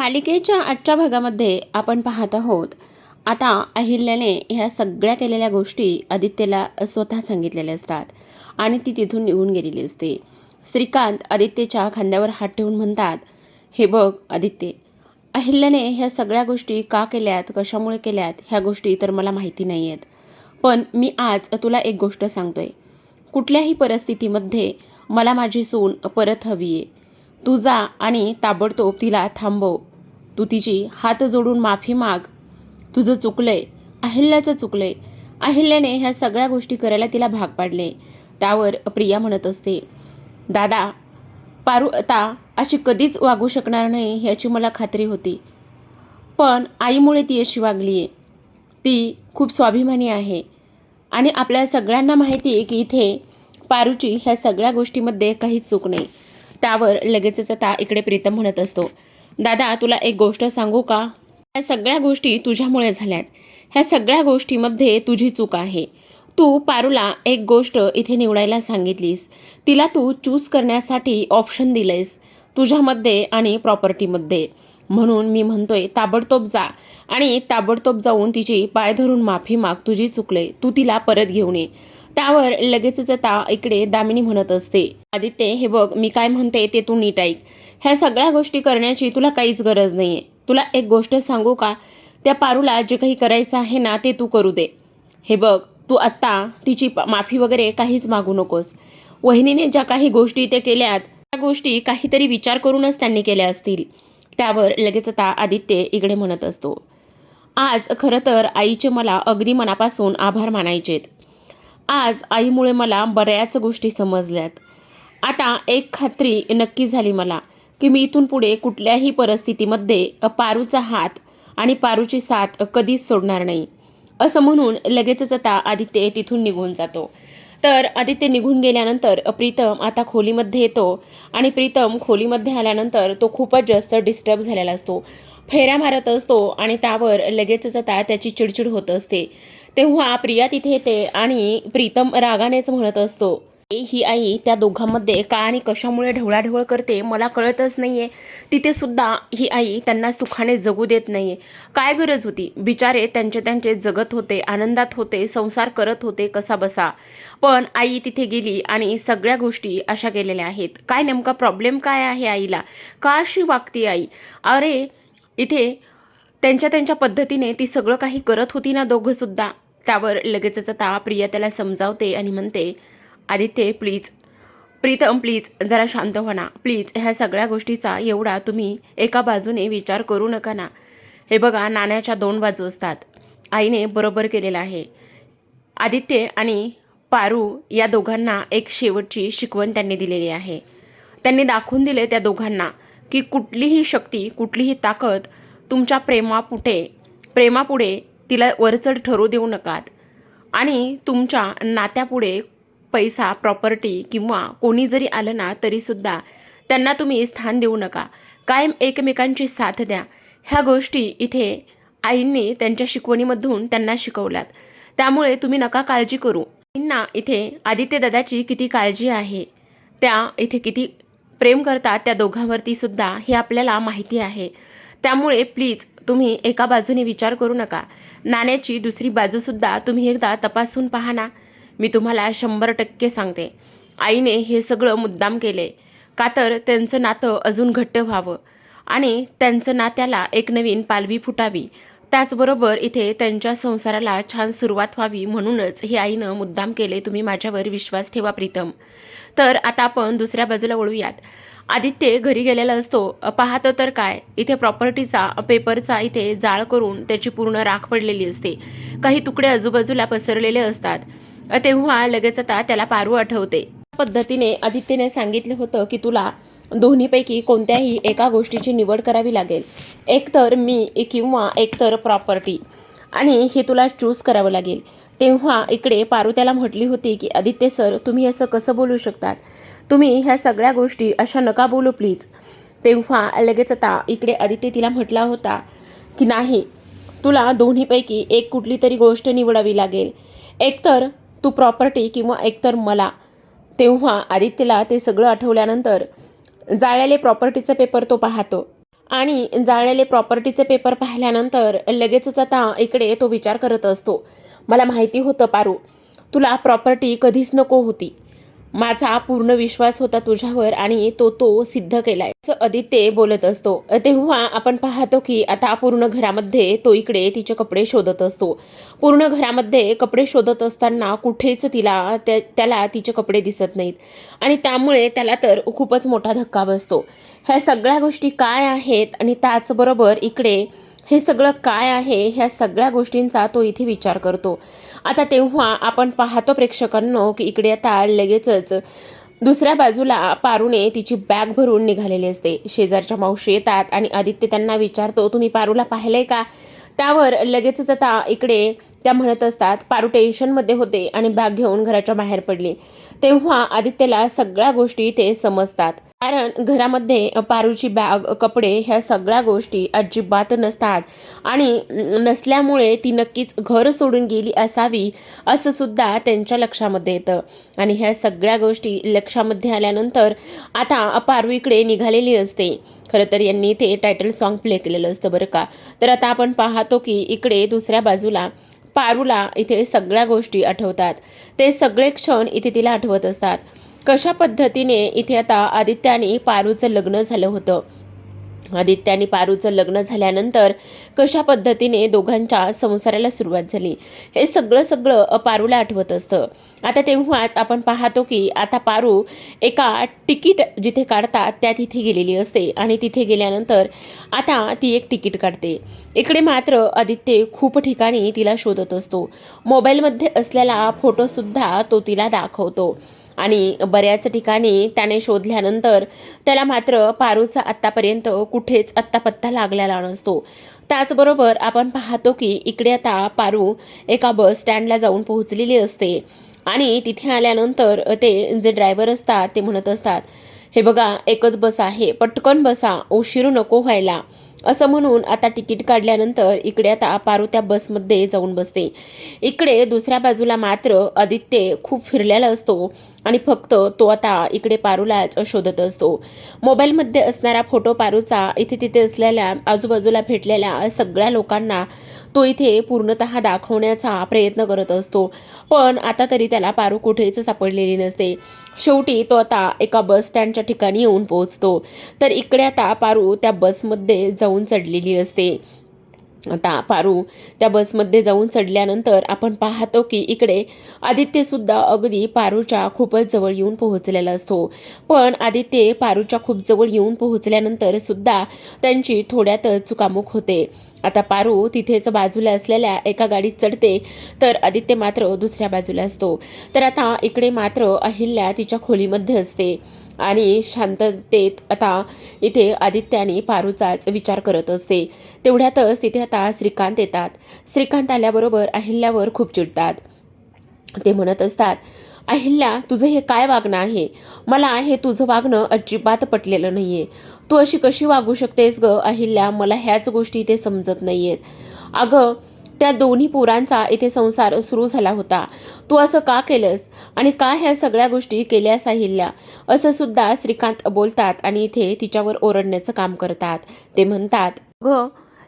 मालिकेच्या आजच्या भागामध्ये आपण पाहत आहोत. आता अहिल्याने ह्या सगळ्या केलेल्या गोष्टी आदित्यला स्वतः सांगितलेल्या असतात आणि ती तिथून निघून गेलेली असते. श्रीकांत आदित्यच्या खांद्यावर हात ठेवून म्हणतात, हे बघ आदित्य, अहिल्याने ह्या सगळ्या गोष्टी का केल्यात, कशामुळे केल्यात ह्या गोष्टी तर मला माहिती नाही आहेत. पण मी आज तुला एक गोष्ट सांगतोय. कुठल्याही परिस्थितीमध्ये मला माझी सून परत हवी आहे. तू जा आणि ताबडतोब तिला थांबव. तू तिची हात जोडून माफी माग. तुझं चुकलंय, अहिल्याचं चुकलंय. अहिल्याने ह्या सगळ्या गोष्टी करायला तिला भाग पाडले. त्यावर प्रिया म्हणत असते, दादा, पारू आता अशी कधीच वागू शकणार नाही याची मला खात्री होती. पण आईमुळे ती अशी वागली आहे. ती खूप स्वाभिमानी आहे आणि आपल्या सगळ्यांना माहिती आहे की इथे पारूची ह्या सगळ्या गोष्टीमध्ये काहीच चूक नाही. त्यावर लगेचच आता इकडे प्रीतम म्हणत असतो, दादा तुला एक गोष्ट सांगू का? ह्या सगळ्या गोष्टी तुझ्यामुळे झाल्यात. ह्या सगळ्या गोष्टीमध्ये तुझी चूक आहे. तू पारूला एक गोष्ट इथे निवडायला सांगितलीस. तिला तू चूज करण्यासाठी ऑप्शन दिलेस तुझ्यामध्ये आणि प्रॉपर्टीमध्ये. म्हणून मी म्हणतोय ताबडतोब जा आणि ताबडतोब जाऊन तिची पाय धरून माफी माग. तुझी चुकले, तू तिला परत घेऊन ये. त्यावर लगेचच आता इकडे दामिनी म्हणत असते, आदित्य हे बघ, मी काय म्हणते ते तू नीट ऐक. ह्या सगळ्या गोष्टी करण्याची तुला काहीच गरज नाहीये. तुला एक गोष्ट सांगू का? त्या पारूला जे काही करायचं आहे ना ते तू करू दे. हे बघ, तू आत्ता तिची माफी वगैरे काहीच मागू नकोस. वहिनीने ज्या काही गोष्टी ते केल्यात त्या गोष्टी काहीतरी विचार करूनच त्यांनी केल्या असतील. त्यावर लगेच आता आदित्य इकडे म्हणत असतो, आज खरं तर आईचे मला अगदी मनापासून आभार मानायचेत. आज आईमुळे मला बऱ्याच गोष्टी समजल्यात. आता एक खात्री नक्की झाली मला की मी इथून पुढे कुठल्याही परिस्थितीमध्ये पारूचा हात आणि पारूची साथ कधीच सोडणार नाही. असं म्हणून लगेचच आता आदित्य तिथून निघून जातो. तर आदित्य निघून गेल्यानंतर प्रीतम आता खोलीमध्ये येतो आणि प्रीतम खोलीमध्ये आल्यानंतर तो खूपच जास्त डिस्टर्ब झालेला असतो. फेऱ्या मारत असतो आणि त्यावर लगेचच आता त्याची चिडचिड होत असते. तेव्हा प्रिया तिथे येते आणि प्रीतम रागानेच म्हणत असतो, ही आई त्या दोघांमध्ये का आणि कशामुळे ढवळाढवळ करते मला कळतच नाहीये. तिथे सुद्धा ही आई त्यांना सुखाने जगू देत नाहीये. काय गरज होती? बिचारे त्यांचे त्यांचे जगत होते, आनंदात होते, संसार करत होते कसा बसा. पण आई तिथे गेली आणि सगळ्या गोष्टी अशा केलेल्या आहेत. काय नेमका प्रॉब्लेम काय आहे आईला? का अशी वागती आई? अरे इथे त्यांच्या त्यांच्या पद्धतीने ती सगळं काही करत होती ना दोघं सुद्धा. त्यावर लगेचच आता प्रिया त्याला समजावते आणि म्हणते, आदित्य प्लीज, प्रीतम प्लीज जरा शांत व्हा ना प्लीज. ह्या सगळ्या गोष्टीचा एवढा तुम्ही एका बाजूने विचार करू नका ना. हे बघा, नाण्याच्या दोन बाजू असतात. आईने बरोबर केलेलं आहे. आदित्य आणि पारू या दोघांना एक शेवटची शिकवण त्यांनी दिलेली आहे. त्यांनी दाखवून दिले त्या दोघांना की कुठलीही शक्ती, कुठलीही ताकद तुमच्या प्रेमापुढे तिला वरचढ ठरू देऊ नकात. आणि तुमच्या नात्यापुढे पैसा, प्रॉपर्टी किंवा कोणी जरी आलं ना तरीसुद्धा त्यांना तुम्ही स्थान देऊ नका. कायम एकमेकांची साथ द्या. ह्या गोष्टी इथे आईंनी त्यांच्या शिकवणीमधून त्यांना शिकवल्यात. त्यामुळे तुम्ही नका काळजी करू. आईंना इथे आदित्य दादाची किती काळजी आहे, त्या इथे किती प्रेम करतात त्या दोघांवरती सुद्धा हे आपल्याला माहिती आहे. त्यामुळे प्लीज तुम्ही एका बाजूने विचार करू नका. नाण्याची दुसरी बाजूसुद्धा तुम्ही एकदा तपासून पहा ना. मी तुम्हाला 100% सांगते, आईने हे सगळं मुद्दाम केले का तर त्यांचं नातं अजून घट्ट व्हावं आणि त्यांचं नात्याला एक नवीन पालवी फुटावी. त्याचबरोबर इथे त्यांच्या संसाराला छान सुरुवात व्हावी म्हणूनच हे आईनं मुद्दाम केले. तुम्ही माझ्यावर विश्वास ठेवा प्रीतम. तर आता आपण दुसऱ्या बाजूला वळूयात. आदित्य घरी गेलेला असतो. पाहतो तर काय, इथे प्रॉपर्टीचा पेपरचा इथे जाळ करून त्याची पूर्ण राख पडलेली असते. काही तुकडे आजूबाजूला पसरलेले असतात. तेव्हा लगेच आता त्याला पारू आठवते. पद्धतीने आदित्यने सांगितलं होतं की तुला दोन्हीपैकी कोणत्याही एका गोष्टीची निवड करावी लागेल. एकतर मी किंवा एकतर प्रॉपर्टी, आणि हे तुला चूज करावं लागेल. तेव्हा इकडे पारू त्याला म्हटली होती की आदित्य सर, तुम्ही असं कसं बोलू शकतात? तुम्ही ह्या सगळ्या गोष्टी अशा नका बोलू प्लीज. तेव्हा लगेच आता इकडे आदित्य तिला म्हटला होता की नाही, तुला दोन्हीपैकी एक कुठली तरी गोष्ट निवडावी लागेल. एकतर तू प्रॉपर्टी किंवा एकतर मला. तेव्हा आदित्यला ते सगळं आठवल्यानंतर जाळलेले प्रॉपर्टीचा पेपर तो पाहतो आणि जाळलेले प्रॉपर्टीचे पेपर पाहिल्यानंतर लगेचच आता इकडे तो विचार करत असतो, मला माहिती होतं पारू, तुला प्रॉपर्टी कधीच नको होती. माझा पूर्ण विश्वास होता तुझ्यावर आणि तो सिद्ध केलाय, असं आदित्य बोलत असतो. तेव्हा आपण पाहतो की आता पूर्ण घरामध्ये तो इकडे तिचे कपडे शोधत असतो. पूर्ण घरामध्ये कपडे शोधत असताना कुठेच त्याला तिचे कपडे दिसत नाहीत आणि त्यामुळे त्याला तर खूपच मोठा धक्का बसतो. ह्या सगळ्या गोष्टी काय आहेत आणि त्याचबरोबर इकडे हे सगळं काय आहे, ह्या सगळ्या गोष्टींचा तो इथे विचार करतो. आता तेव्हा आपण पाहतो प्रेक्षकांनो की इकडे आता लगेचच दुसऱ्या बाजूला पारूने तिची बॅग भरून निघालेली असते. शेजारच्या मावशी येतात आणि आदित्य त्यांना विचारतो, तुम्ही पारूला पाहिलंय का? त्यावर लगेचच आता इकडे त्या म्हणत असतात, पारू टेन्शनमध्ये होते आणि बॅग घेऊन घराच्या बाहेर पडली. तेव्हा आदित्यला सगळ्या गोष्टी ते समजतात. कारण घरामध्ये पारूची बॅग, कपडे ह्या सगळ्या गोष्टी अजिबात नसतात आणि नसल्यामुळे ती नक्कीच घर सोडून गेली असावी असं सुद्धा त्यांच्या लक्षामध्ये येतं. आणि ह्या सगळ्या गोष्टी लक्षामध्ये आल्यानंतर आता पारू इकडे निघालेली असते. खरं तर यांनी ते टायटल सॉन्ग प्ले केलेलं असतं बरं का. तर आता आपण पाहतो की इकडे दुसऱ्या बाजूला पारूला इथे सगळ्या गोष्टी आठवतात. ते सगळे क्षण इथे तिला आठवत असतात. कशा पद्धतीने इथे आता आदित्य आणि पारूचं लग्न झालं होतं. आदित्य आणि पारूचं लग्न झाल्यानंतर कशा पद्धतीने दोघांच्या संसाराला सुरुवात झाली, हे सगळं पारूला आठवत असतं. आता तेव्हाच आपण पाहतो की आता पारू एका तिकीट जिथे काढतात त्या तिथे गेलेली असते आणि तिथे गेल्यानंतर आता ती एक तिकीट काढते. इकडे मात्र आदित्य खूप ठिकाणी तिला शोधत असतो. मोबाईलमध्ये असलेला फोटोसुद्धा तो तिला दाखवतो आणि बऱ्याच ठिकाणी त्याने शोधल्यानंतर त्याला मात्र पारूचा आत्तापर्यंत कुठेच आत्तापत्ता लागलेला नसतो. त्याचबरोबर आपण पाहतो की इकडे आता पारू एका बस स्टँडला जाऊन पोहोचलेली असते आणि तिथे आल्यानंतर ते जे ड्रायव्हर असतात ते म्हणत असतात, हे बघा एकच बस आहे, पटकन बसा, उशीर नको व्हायला, असं म्हणून आता तिकीट काढल्यानंतर इकडे आता पारू त्या बसमध्ये जाऊन बसते. इकडे दुसऱ्या बाजूला मात्र आदित्य खूप फिरलेला असतो आणि फक्त तो आता इकडे पारूलाच शोधत असतो. मोबाईलमध्ये असणारा फोटो पारूचा इथे तिथे असलेल्या आजूबाजूला भेटलेल्या सगळ्या लोकांना तो इथे पूर्णतः दाखवण्याचा प्रयत्न करत असतो. पण आता तरी त्याला पारू कुठेच सापडलेली नसते. शेवटी तो आता एका बस स्टँडच्या ठिकाणी येऊन पोहोचतो. तर इकडे आता पारू त्या बसमध्ये जाऊन चढलेली असते. आता पारू त्या बसमध्ये जाऊन चढल्यानंतर आपण पाहतो की इकडे आदित्यसुद्धा अगदी पारूच्या खूपच जवळ येऊन पोहोचलेला असतो. पण आदित्य पारूच्या खूप जवळ येऊन पोहोचल्यानंतर सुद्धा त्यांची थोड्यातच चुकामुक होते. आता पारू तिथेच बाजूला असलेल्या एका गाडीत चढते तर आदित्य मात्र दुसऱ्या बाजूला असतो. तर आता इकडे मात्र अहिल्या तिच्या खोलीमध्ये असते आणि शांततेत आता इथे आदित्य आणि पारूचाच विचार करत असते. तेवढ्यातच तिथे आता श्रीकांत येतात. श्रीकांत आल्याबरोबर अहिल्यावर खूप चिडतात. ते म्हणत असतात, अहिल्या तुझं हे काय वागणं आहे? मला हे तुझं वागणं अजिबात पटलेलं नाहीये. तू अशी कशी वागू शकतेस ग अहिल्या? मला ह्याच गोष्टी इथे समजत नाहीयेत. अगं त्या दोन्ही पोरांचा इथे संसार सुरू झाला होता. तू असं का केलंस आणि का ह्या सगळ्या गोष्टी केल्यास अहिल्या? असं सुद्धा श्रीकांत बोलतात आणि इथे तिच्यावर ओरडण्याचं काम करतात. ते म्हणतात, ग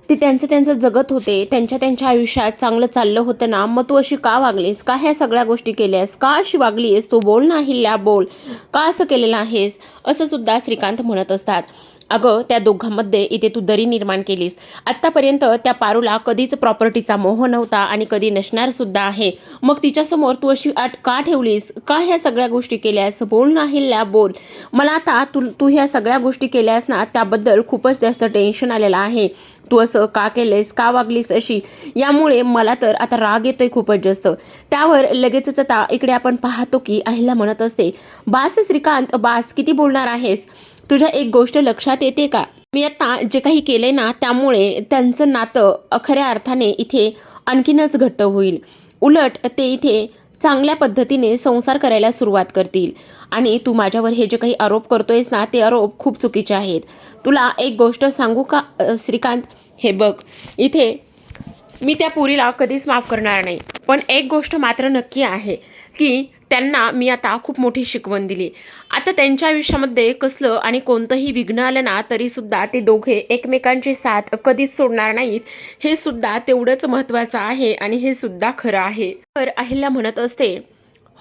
ते त्यांचं जगत होते, त्यांच्या आयुष्यात चांगलं चाललं होतं ना, मग तू अशी का वागलीस? का ह्या सगळ्या गोष्टी केल्यास? का अशी वागलीस? तू बोल ना अहिल्या, बोल, का असं केलेलं आहेस? असं सुद्धा श्रीकांत म्हणत असतात. अगं त्या दोघांमध्ये इथे तू दरी निर्माण केलीस. आत्तापर्यंत त्या पारूला कधीच प्रॉपर्टीचा मोह नव्हता आणि कधी नसणार सुद्धा आहे. मग तिच्यासमोर तू अशी अट का ठेवलीस? का ह्या सगळ्या गोष्टी केल्यास? बोल ना अहिल्या, बोल. मला आता तू ह्या सगळ्या गोष्टी केल्यास ना, त्याबद्दल खूपच जास्त टेन्शन आलेलं आहे. तू असं का केलंयस? का वागलीस अशी? यामुळे मला तर आता राग येतोय खूपच जास्त. त्यावर लगेचच आता इकडे आपण पाहतो की अहिल्या म्हणत असते, बास श्रीकांत, बास, किती बोलणार आहेस? तुझ्या एक गोष्ट लक्षात येते का? मी आता जे काही केलंय ना, त्यामुळे त्यांचं नातं खऱ्या अर्थाने इथे आणखीनच घट्ट होईल. उलट ते इथे चांगल्या पद्धतीने संसार करायला सुरुवात करतील. आणि तू माझ्यावर हे जे काही आरोप करतोयस ना, ते आरोप खूप चुकीचे आहेत. तुला एक गोष्ट सांगू का श्रीकांत? हे बघ, इथे मी त्या पोरीला कधीच माफ करणार नाही. पण एक गोष्ट मात्र नक्की आहे की त्यांना मी आता खूप मोठी शिकवण दिली. आता त्यांच्या आयुष्यामध्ये कसलं आणि कोणतंही विघ्न आलं ना तरीसुद्धा ते दोघे एकमेकांची साथ कधीच सोडणार नाहीत. हे सुद्धा तेवढंच महत्त्वाचं आहे आणि हे सुद्धा खरं आहे. तर अहिल्या म्हणत असते,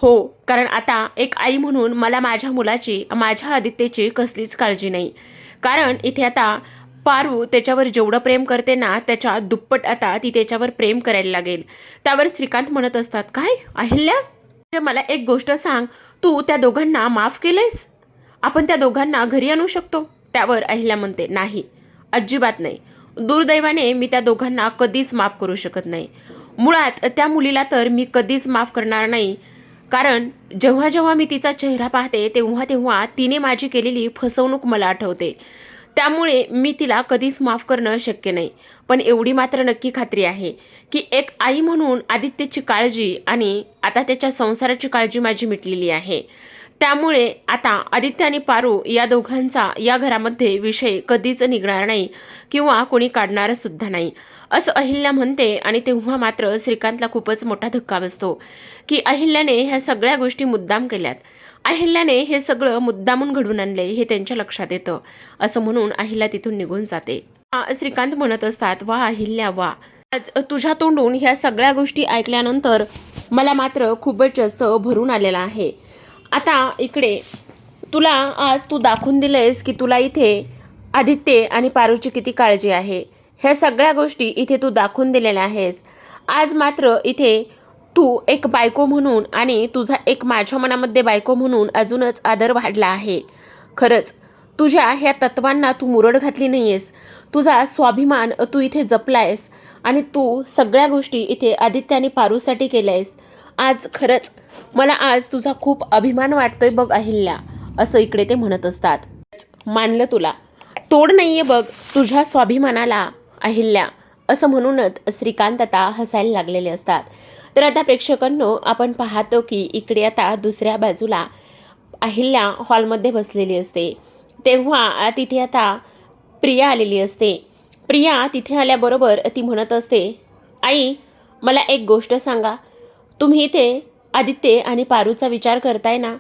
हो, कारण आता एक आई म्हणून मला माझ्या मुलाची, माझ्या आदित्यची कसलीच काळजी नाही. कारण इथे आता पारू त्याच्यावर जेवढं प्रेम करते ना त्याच्या दुप्पट आता ती त्याच्यावर प्रेम करायला लागेल. त्यावर श्रीकांत म्हणत असतात, काय अहिल्या, मला एक गोष्ट सांग, तू त्या दोघांना माफ केलंयस? आपण त्या दोघांना घरी आणू शकतो? त्यावर अहिल्या म्हणते, नाही, अजिबात नाही. दुर्दैवाने मी त्या दोघांना कधीच माफ करू शकत नाही. मुळात त्या मुलीला तर मी कधीच माफ करणार नाही. कारण जेव्हा जेव्हा मी तिचा चेहरा पाहते तेव्हा तेव्हा तिने माझी केलेली फसवणूक मला आठवते. त्यामुळे मी तिला कधीच माफ करणं शक्य नाही. पण एवढी मात्र नक्की खात्री आहे की एक आई म्हणून आदित्यची काळजी आणि आता त्याच्या संसाराची काळजी माझी मिटलेली आहे. त्यामुळे आता आदित्य आणि पारू या दोघांचा या घरामध्ये विषय कधीच निघणार नाही किंवा कोणी काढणार सुद्धा नाही, असं अहिल्या म्हणते. आणि तेव्हा मात्र श्रीकांतला खूपच मोठा धक्का बसतो की अहिल्याने ह्या सगळ्या गोष्टी मुद्दाम केल्यात. अहिल्याने हे सगळं मुद्दामून घडून आणले हे त्यांच्या लक्षात येतं. असं म्हणून अहिल्या तिथून निघून जाते. श्रीकांत म्हणत असतात, वा अहिल्या वा, आज तुझ्या तोंडून ह्या सगळ्या गोष्टी ऐकल्यानंतर मला मात्र खूपच जास्त भरून आलेला आहे. आता इकडे तुला आज तू दाखवून दिलेस की तुला इथे आदित्य आणि पारूची किती काळजी आहे. ह्या सगळ्या गोष्टी इथे तू दाखवून दिलेल्या आहेस. आज मात्र इथे तू एक बायको म्हणून आणि तुझा एक माझ्या मनामध्ये बायको म्हणून अजूनच आदर वाढला आहे. खरंच तुझ्या ह्या तत्वांना तू मुरड घातली नाहीयेस. तुझा स्वाभिमान तू इथे जपलायस आणि तू सगळ्या गोष्टी इथे आदित्य आणि पारूसाठी केल्यास. आज खरंच मला आज तुझा खूप अभिमान वाटतोय बघ अहिल्या, असं इकडे ते म्हणत असतात. मानलं तुला, तोड नाहीये बघ तुझ्या स्वाभिमानाला अहिल्या, असं म्हणूनच श्रीकांत आता हसायला लागलेले असतात. तर आता प्रेक्षकांनो आपण पाहतो की इकडे आता दुसऱ्या बाजूला अहिल्या हॉलमध्ये बसलेली असते. तेव्हा तिथे आता प्रिया आलेली असते. प्रिया तिथे आल्याबरोबर ती म्हणत असते, आई मला एक गोष्ट सांगा, तुम्ही इथे आदित्य आणि पारूचा विचार करताय ना,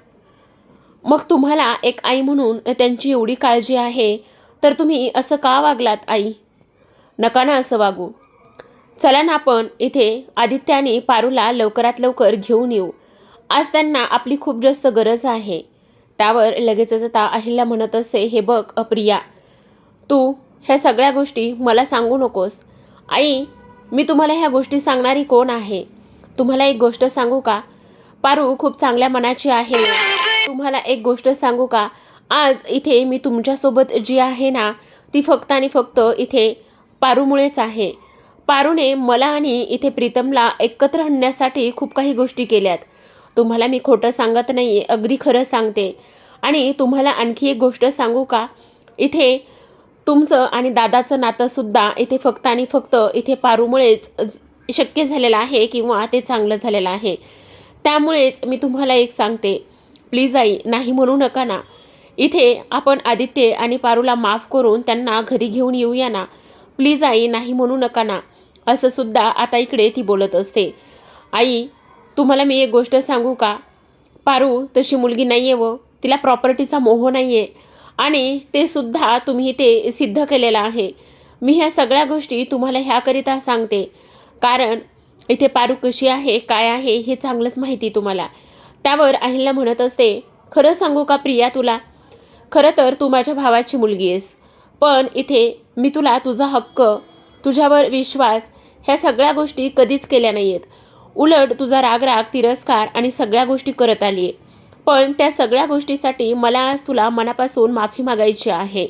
मग तुम्हाला एक आई म्हणून त्यांची एवढी काळजी आहे तर तुम्ही असं का वागलात आई? नका ना असं वागू. चला ना आपण इथे आदित्य आणि पारूला लवकरात लवकर घेऊन येऊ. आज त्यांना आपली खूप जास्त गरज आहे. त्यावर लगेचच आता अहिल्या म्हणत असे, हे बघ प्रिया, तू ह्या सगळ्या गोष्टी मला सांगू नकोस. आई मी तुम्हाला ह्या गोष्टी सांगणारी कोण आहे? तुम्हाला एक गोष्ट सांगू का, पारू खूप चांगल्या मनाची आहे. तुम्हाला एक गोष्ट सांगू का, आज इथे मी तुमच्यासोबत जी आहे ना ती फक्त आणि फक्त इथे पारूमुळेच आहे. पारूने मला आणि इथे प्रीतमला एकत्र आणण्यासाठी खूप काही गोष्टी केल्यात. तुम्हाला मी खोटं सांगत नाही, अगदी खरं सांगते. आणि तुम्हाला आणखी एक गोष्ट सांगू का, इथे तुमचं आणि दादाचं नातंसुद्धा इथे फक्त आणि फक्त इथे पारूमुळेच शक्य झालेलं आहे किंवा ते चांगलं झालेलं आहे. त्यामुळेच मी तुम्हाला एक सांगते, प्लीज आई नाही म्हणू नका ना. इथे आपण आदित्य आणि पारूला माफ करून त्यांना घरी घेऊन येऊया ना. प्लीज आई नाही म्हणू नका ना, असं सुद्धा आता इकडे ती बोलत असते. आई तुम्हाला मी एक गोष्ट सांगू का, पारू तशी मुलगी नाही आहे व तिला प्रॉपर्टीचा मोह नाही आहे आणि ते सुद्धा तुम्ही ते सिद्ध केलेलं आहे. मी ह्या सगळ्या गोष्टी तुम्हाला ह्याकरिता सांगते कारण इथे पारू कशी आहे काय आहे हे चांगलंच माहिती तुम्हाला. त्यावर अहिल्या म्हणत असते, खरं सांगू का प्रिया तुला, खरं तर तू माझ्या भावाची मुलगी आहेस, पण इथे मी तुला तुझा हक्क, तुझ्यावर विश्वास ह्या सगळ्या गोष्टी कधीच केल्या नाही आहेत. उलट तुझा रागराग तिरस्कार आणि सगळ्या गोष्टी करत आली आहे. पण त्या सगळ्या गोष्टीसाठी मला आज तुला मनापासून माफी मागायची आहे.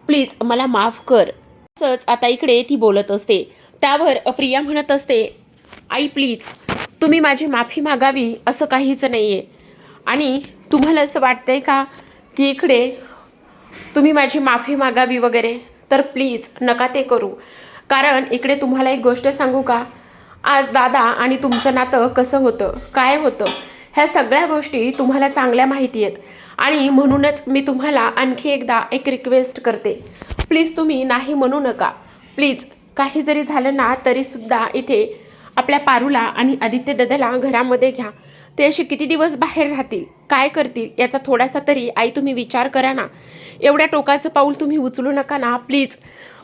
प्लीज मला माफ कर. असंच आता इकडे ती बोलत असते. त्यावर प्रिया म्हणत असते, आई प्लीज तुम्ही माझी माफी मागावी असं काहीच नाही आहे. आणि तुम्हाला असं वाटतंय का की इकडे तुम्ही माझी माफी मागावी वगैरे, तर प्लीज नका ते करू. कारण इकडे तुम्हाला एक गोष्ट सांगू का, आज दादा आणि तुमचं नातं कसं होतं काय होतं ह्या सगळ्या गोष्टी तुम्हाला चांगल्या माहिती आहेत. आणि म्हणूनच मी तुम्हाला आणखी एकदा एक रिक्वेस्ट करते, प्लीज तुम्ही नाही म्हणू नका. प्लीज काही जरी झालं ना तरीसुद्धा इथे आपल्या पारूला आणि आदित्य दादाला घरामध्ये घ्या. ते असे किती दिवस बाहेर राहतील, काय करतील याचा थोडासा तरी आई तुम्ही विचार करा ना. एवढ्या टोकाचं पाऊल तुम्ही उचलू नका ना प्लीज,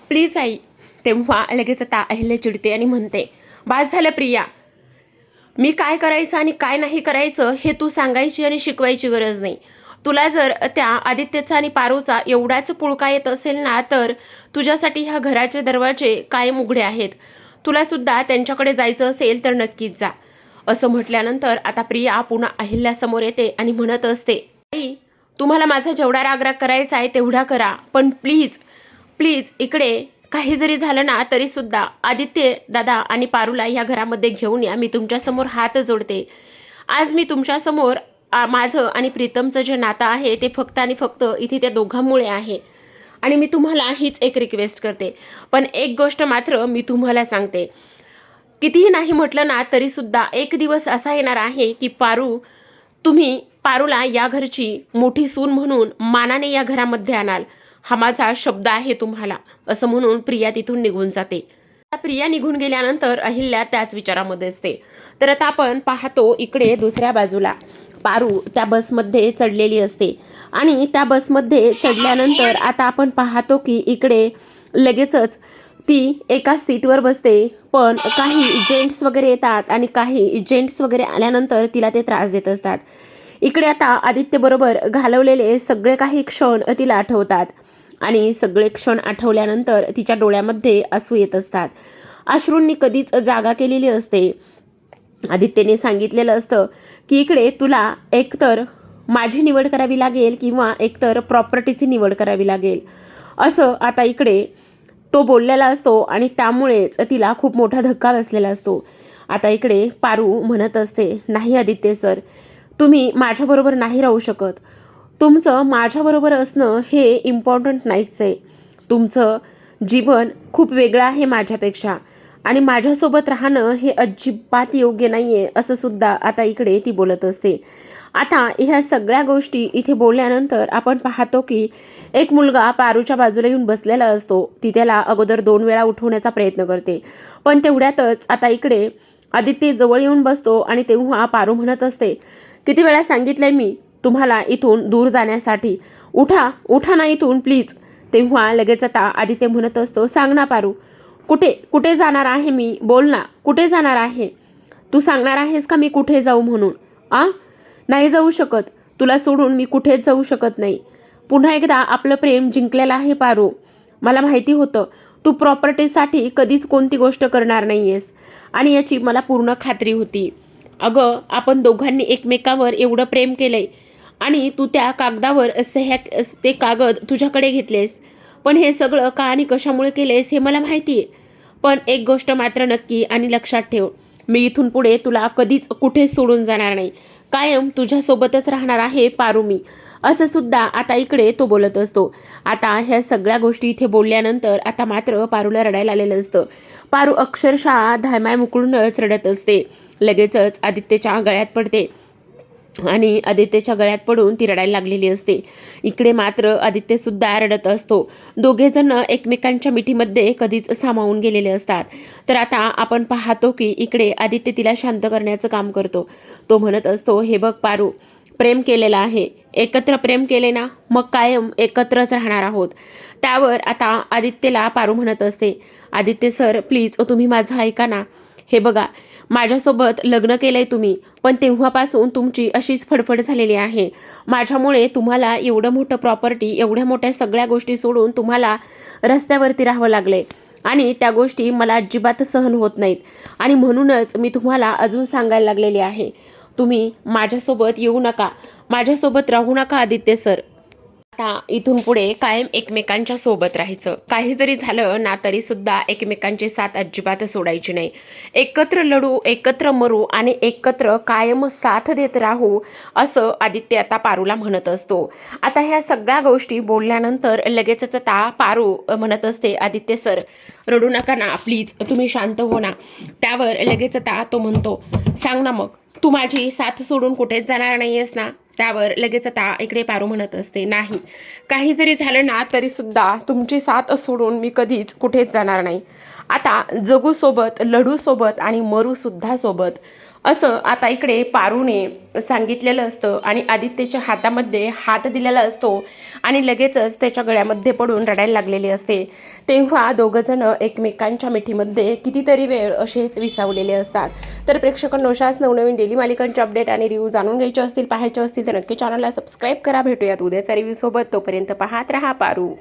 प्लीज आई. तेव्हा लगेच आता अहिल्या चिडते आणि म्हणते, बास झालं प्रिया, मी काय करायचं आणि काय नाही करायचं हे तू सांगायची आणि शिकवायची गरज नाही. तुला जर त्या आदित्यचा आणि पारूचा एवढाच पुळका येत असेल ना, तर तुझ्यासाठी ह्या घराचे दरवाजे कायम उघडे आहेत. तुला सुद्धा त्यांच्याकडे जायचं असेल तर नक्कीच जा. असं म्हटल्यानंतर आता प्रिया पुन्हा अहिल्यासमोर येते आणि म्हणत असते, आई तुम्हाला माझा जेवढा रागराग करायचा आहे तेवढा करा, पण प्लीज प्लीज इकडे काही जरी झालं ना तरी सुद्धा आदित्य दादा आणि पारूला ह्या घरामध्ये घेऊन या. मी तुमच्यासमोर हात जोडते. आज मी तुमच्यासमोर माझं आणि प्रीतमचं जे नातं आहे ते फक्त आणि फक्त इथे त्या दोघांमुळे आहे. आणि मी तुम्हाला हीच एक रिक्वेस्ट करते, पण एक गोष्ट मात्र मी तुम्हाला सांगते, कितीही नाही म्हटलं ना तरी सुद्धा एक दिवस असा येणार आहे की तुम्ही पारूला या घरची मोठी सून म्हणून मानाने या घरामध्ये आणाल. हा माझा शब्द आहे तुम्हाला. असं म्हणून प्रिया तिथून निघून जाते. प्रिया निघून गेल्यानंतर अहिल्या त्याच विचारामध्ये असते. तर आता आपण पाहतो इकडे दुसऱ्या बाजूला पारू त्या बसमध्ये चढलेली असते आणि त्या बसमध्ये चढल्यानंतर आता आपण पाहतो की इकडे लगेचच ती एका सीटवर बसते. पण काही जेंट्स वगैरे येतात आणि काही जेंट्स वगैरे आल्यानंतर तिला ते त्रास देत असतात. इकडे आता आदित्य बरोबर घालवलेले सगळे काही क्षण तिला आठवतात आणि सगळे क्षण आठवल्यानंतर तिच्या डोळ्यामध्ये अश्रू येत असतात. अश्रूंनी कधीच जागा केलेली असते. आदित्यने सांगितलेलं असतं की इकडे तुला एकतर माझी निवड करावी लागेल किंवा एकतर प्रॉपर्टीची निवड करावी लागेल, असं आता इकडे तो बोललेला असतो आणि त्यामुळेच तिला खूप मोठा धक्का बसलेला असतो. आता इकडे पारू म्हणत असते, नाही आदित्य सर, तुम्ही माझ्याबरोबर नाही राहू शकत. तुमचं माझ्याबरोबर असणं हे इम्पॉर्टंट नाहीच आहे. तुमचं जीवन खूप वेगळं आहे माझ्यापेक्षा आणि माझ्यासोबत राहणं हे अजिबात योग्य नाही आहे, असं सुद्धा आता इकडे ती बोलत असते. आता ह्या सगळ्या गोष्टी इथे बोलल्यानंतर आपण पाहतो की एक मुलगा पारूच्या बाजूला येऊन बसलेला असतो. ती त्याला अगोदर 2 वेळा उठवण्याचा प्रयत्न करते, पण तेवढ्यातच आता इकडे आदित्य जवळ येऊन बसतो आणि तेव्हा पारू म्हणत असते, किती वेळा सांगितलंय मी तुम्हाला इथून दूर जाण्यासाठी, उठा उठा ना इथून प्लीज. तेव्हा लगेच आता आदित्य म्हणत असतो, सांग ना पारू, कुठे कुठे जाणार आहे मी, बोल ना, कुठे जाणार आहे तू, सांगणार आहेस का मी कुठे जाऊ म्हणून? नाही जाऊ शकत, तुला सोडून मी कुठेच जाऊ शकत नाही. पुन्हा एकदा आपलं प्रेम जिंकलेलं आहे पारू. मला माहिती होतं तू प्रॉपर्टीसाठी कधीच कोणती गोष्ट करणार नाहीयेस आणि याची मला पूर्ण खात्री होती. अगं आपण दोघांनी एकमेकावर एवढं प्रेम केलंय आणि तू त्या कागदावर ते कागद तुझ्याकडे घेतलेस, पण हे सगळं का आणि कशामुळे केलेस हे मला माहिती आहे. पण एक गोष्ट मात्र नक्की आणि लक्षात ठेव, मी इथून पुढे तुला कधीच कुठे सोडून जाणार नाही. कायम तुझ्यासोबतच राहणार आहे पारू मी, असं सुद्धा आता इकडे तो बोलत असतो. आता ह्या सगळ्या गोष्टी इथे बोलल्यानंतर आता मात्र पारूला रडायला आलेलं असतं. पारू अक्षरशः धायमाय मुकळूनच रडत असते. लगेचच आदित्यच्या गळ्यात पडते आणि आदित्यच्या गळ्यात पडून ती रडायला लागलेली असते. इकडे मात्र आदित्य सुद्धा रडत असतो. दोघेजण एकमेकांच्या मिठीमध्ये कधीच सामावून गेलेले असतात. तर आता आपण पाहतो की इकडे आदित्य तिला शांत करण्याचं काम करतो. तो म्हणत असतो, हे बघ पारू, प्रेम केलेलं आहे, एकत्र प्रेम केले ना मग कायम एकत्रच राहणार आहोत. त्यावर आता आदित्यला पारू म्हणत असते, आदित्य सर प्लीज तुम्ही माझं ऐका ना. हे बघा, माझ्यासोबत लग्न केलंय तुम्ही, पण तेव्हापासून तुमची अशीच फडफड झालेली आहे. माझ्यामुळे तुम्हाला एवढं मोठं प्रॉपर्टी, एवढ्या मोठ्या सगळ्या गोष्टी सोडून तुम्हाला रस्त्यावरती राहावं लागलंय आणि त्या गोष्टी मला अजिबात सहन होत नाहीत. आणि म्हणूनच मी तुम्हाला अजून सांगायला लागलेली आहे, तुम्ही माझ्यासोबत येऊ नका, माझ्यासोबत राहू नका आदित्य सर. आता इथून पुढे कायम एकमेकांच्या सोबत राहायचं. काही जरी झालं ना तरी सुद्धा एकमेकांची साथ अजिबात सोडायची नाही. एकत्र लढू, एकत्र मरू आणि एकत्र कायम साथ देत राहू, असं आदित्य आता पारूला म्हणत असतो. आता ह्या सगळ्या गोष्टी बोलल्यानंतर लगेचच आता पारू म्हणत असते, आदित्य सर रडू नका ना प्लीज, तुम्ही शांत हो ना. त्यावर लगेच आता तो म्हणतो, सांग ना मग, तू माझी साथ सोडून कुठेच जाणार नाहीयेस ना. त्यावर लगेच आता इकडे पारू म्हणत असते, नाही, काही जरी झालं ना तरी सुद्धा तुमची साथ सोडून मी कधीच कुठेच जाणार नाही. आता जगू सोबत, लढू सोबत आणि मरू सुद्धा सोबत, असं आता इकडे पारूने सांगितलेलं असतं आणि आदित्यच्या हातामध्ये हात दिलेला असतो आणि लगेचच त्याच्या गळ्यामध्ये पडून रडायला लागलेली असते. तेव्हा दोघंजण एकमेकांच्या मिठीमध्ये कितीतरी वेळ असेच विसावलेले असतात. तर प्रेक्षकांनो, अशाच नवनवीन डेली मालिकांचे अपडेट आणि रिव्ह्यू जाणून घ्यायचे असतील, पाहायचे असतील तर नक्की चॅनलला सबस्क्राईब करा. भेटूयात उद्याचा रिव्ह्यू सोबत. तोपर्यंत पाहत रहा पारू.